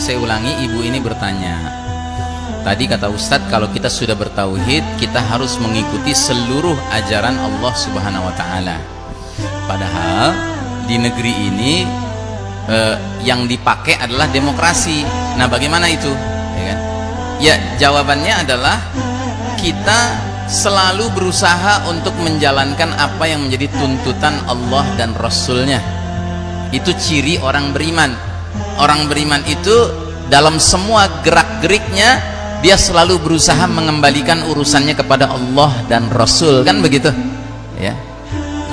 saya ulangi, ibu ini bertanya. Tadi kata Ustadz, kalau kita sudah bertauhid, kita harus mengikuti seluruh ajaran Allah Subhanahu wa Ta'ala. Padahal di negeri ini yang dipakai adalah demokrasi. Nah, bagaimana itu? Ya kan? Ya, jawabannya adalah kita selalu berusaha untuk menjalankan apa yang menjadi tuntutan Allah dan Rasulnya. Itu ciri orang beriman. Orang beriman itu dalam semua gerak-geriknya dia selalu berusaha mengembalikan urusannya kepada Allah dan Rasul, kan begitu ya.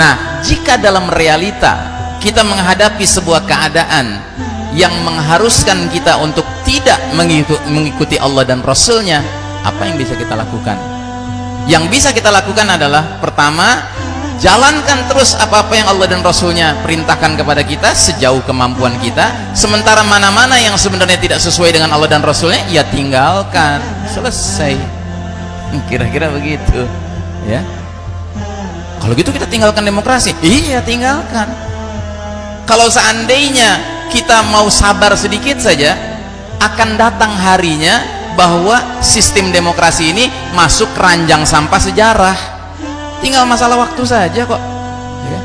Nah, jika dalam realita kita menghadapi sebuah keadaan yang mengharuskan kita untuk tidak mengikuti Allah dan Rasulnya, apa yang bisa kita lakukan? Yang bisa kita lakukan adalah, pertama, jalankan terus apa-apa yang Allah dan Rasulnya perintahkan kepada kita sejauh kemampuan kita. Sementara mana-mana yang sebenarnya tidak sesuai dengan Allah dan Rasulnya, ya tinggalkan. Selesai. Kira-kira begitu ya. Kalau gitu kita tinggalkan demokrasi. Iya, tinggalkan. Kalau seandainya kita mau sabar sedikit saja, akan datang harinya bahwa sistem demokrasi ini masuk keranjang sampah sejarah. Tinggal masalah waktu saja kok ya.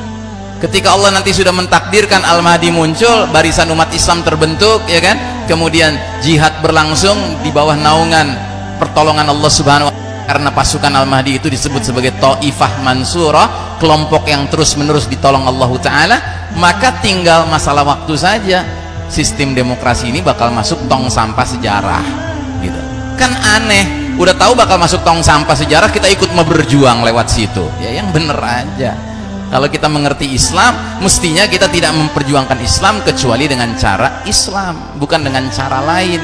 Ketika Allah nanti sudah mentakdirkan Al-Mahdi muncul, barisan umat Islam terbentuk, ya kan, kemudian jihad berlangsung di bawah naungan pertolongan Allah Subhanahu wa Ta'ala. Karena pasukan Al-Mahdi itu disebut sebagai Taifah Mansurah, kelompok yang terus-menerus ditolong Allah Ta'ala. Maka tinggal masalah waktu saja sistem demokrasi ini bakal masuk tong sampah sejarah gitu. Kan aneh, udah tahu bakal masuk tong sampah sejarah, kita ikut mau berjuang lewat situ. Ya, yang bener aja. Kalau kita mengerti Islam, mestinya kita tidak memperjuangkan Islam kecuali dengan cara Islam, bukan dengan cara lain.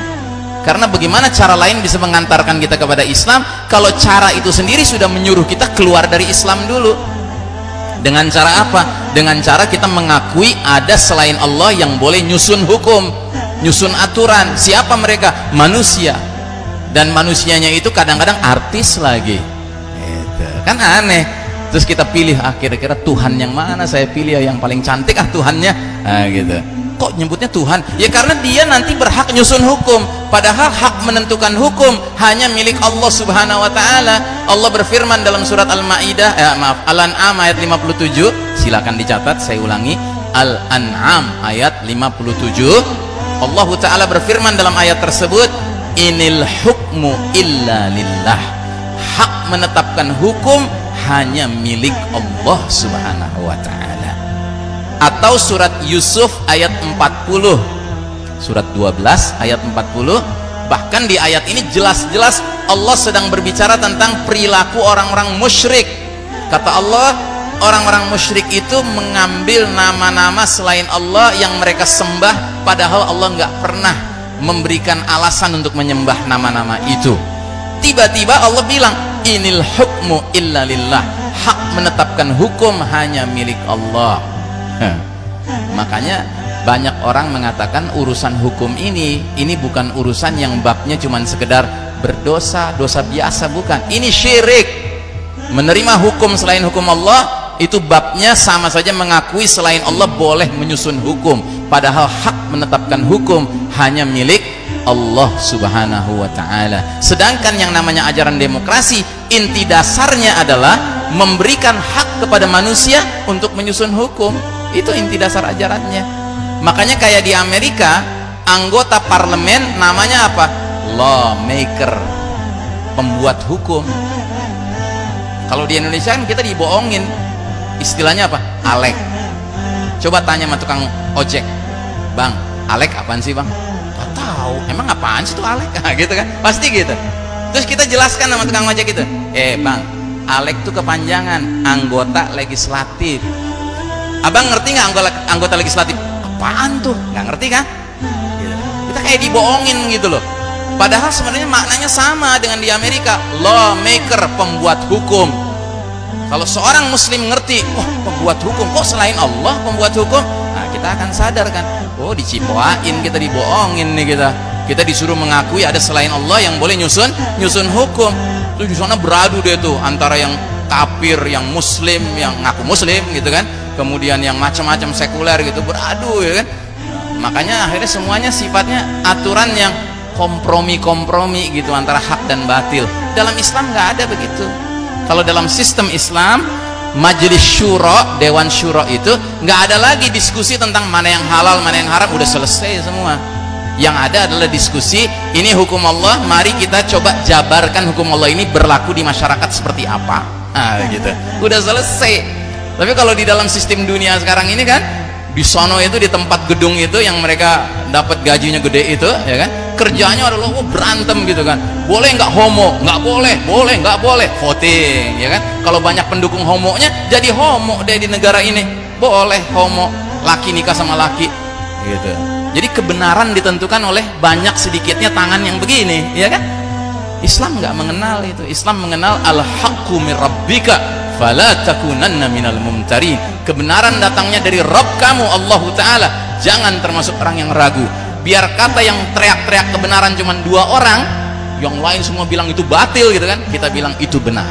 Karena bagaimana cara lain bisa mengantarkan kita kepada Islam kalau cara itu sendiri sudah menyuruh kita keluar dari Islam dulu? Dengan cara apa? Dengan cara kita mengakui ada selain Allah yang boleh nyusun hukum, nyusun aturan. Siapa mereka? Manusia. Dan manusianya itu kadang-kadang artis lagi gitu. Kan aneh. Terus kita pilih, kira-kira Tuhan yang mana saya pilih? Yang paling cantik Tuhannya, gitu. Kok nyebutnya Tuhan? Ya karena dia nanti berhak nyusun hukum, padahal hak menentukan hukum hanya milik Allah Subhanahu wa Ta'ala. Allah berfirman dalam surat Al-Maidah, Al-An'am ayat 57. Silakan dicatat, saya ulangi, Al-An'am ayat 57. Allah Ta'ala berfirman dalam ayat tersebut, Inil hukmu illa lillah. Hak menetapkan hukum hanya milik Allah Subhanahu wa Ta'ala. Atau surat Yusuf ayat 40, surat 12 ayat 40. Bahkan di ayat ini jelas-jelas Allah sedang berbicara tentang perilaku orang-orang musyrik. Kata Allah, orang-orang musyrik itu mengambil nama-nama selain Allah yang mereka sembah, padahal Allah nggak pernah memberikan alasan untuk menyembah nama-nama itu. Tiba-tiba Allah bilang, Inil hukmu illa lillah. Hak menetapkan hukum hanya milik Allah. Makanya banyak orang mengatakan urusan hukum ini bukan urusan yang babnya cuman sekedar berdosa, dosa biasa, bukan. Ini syirik. Menerima hukum selain hukum Allah itu babnya sama saja mengakui selain Allah boleh menyusun hukum, padahal hak menetapkan hukum hanya milik Allah Subhanahu wa Ta'ala. Sedangkan yang namanya ajaran demokrasi, inti dasarnya adalah memberikan hak kepada manusia untuk menyusun hukum. Itu inti dasar ajarannya. Makanya kayak di Amerika, anggota parlemen namanya apa? Lawmaker, pembuat hukum. Kalau di Indonesia kan kita dibohongin, istilahnya apa? Alek. Coba tanya sama tukang ojek, Bang, Alek apaan sih Bang? Gak tahu. Emang apaan sih tuh Alek? Gitu kan? Pasti gitu. Terus kita jelaskan sama tukang ojek itu, Bang, Alek tuh kepanjangan anggota legislatif. Abang ngerti nggak anggota legislatif? Apaan tuh? Nggak ngerti kan? Kita kayak dibohongin gitu loh. Padahal sebenarnya maknanya sama dengan di Amerika. Lawmaker, pembuat hukum. Kalau seorang muslim ngerti, oh pembuat hukum, kok selain Allah pembuat hukum? Nah kita akan sadar kan, oh dicipoain, kita dibohongin nih kita. Kita disuruh mengakui ada selain Allah yang boleh nyusun hukum. Terus di sana beradu deh tuh antara yang kafir, yang muslim, yang ngaku muslim gitu kan, kemudian yang macam-macam sekuler gitu, beradu ya kan. Makanya akhirnya semuanya sifatnya aturan yang kompromi-kompromi gitu antara hak dan batil. Dalam Islam nggak ada begitu. Kalau dalam sistem Islam, majelis syuro, dewan syuro itu nggak ada lagi diskusi tentang mana yang halal, mana yang haram, udah selesai semua. Yang ada adalah diskusi, ini hukum Allah, mari kita coba jabarkan hukum Allah ini berlaku di masyarakat seperti apa. Nah gitu, udah selesai. Tapi kalau di dalam sistem dunia sekarang ini kan, di sono itu, di tempat gedung itu yang mereka dapat gajinya gede itu, ya kan, kerjanya adalah berantem gitu kan. Boleh nggak homo? Nggak boleh. Boleh nggak boleh? Voting, ya kan. Kalau banyak pendukung homonya, jadi homo deh di negara ini. Boleh homo, laki nikah sama laki, gitu. Jadi kebenaran ditentukan oleh banyak sedikitnya tangan yang begini, ya kan. Islam nggak mengenal itu. Islam mengenal al-haqqu min rabbika fala takunanna minal mumtarin. Kebenaran datangnya dari Rabb kamu, Allah Ta'ala. Jangan termasuk orang yang ragu. Biar kata yang teriak-teriak kebenaran cuma 2 orang, yang lain semua bilang itu batil gitu kan, kita bilang itu benar.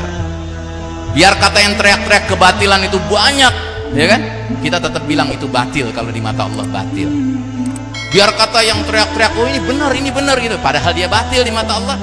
Biar kata yang teriak-teriak kebatilan itu banyak, ya kan, kita tetap bilang itu batil kalau di mata Allah batil. Biar kata yang teriak-teriak oh ini benar gitu, padahal dia batil di mata Allah,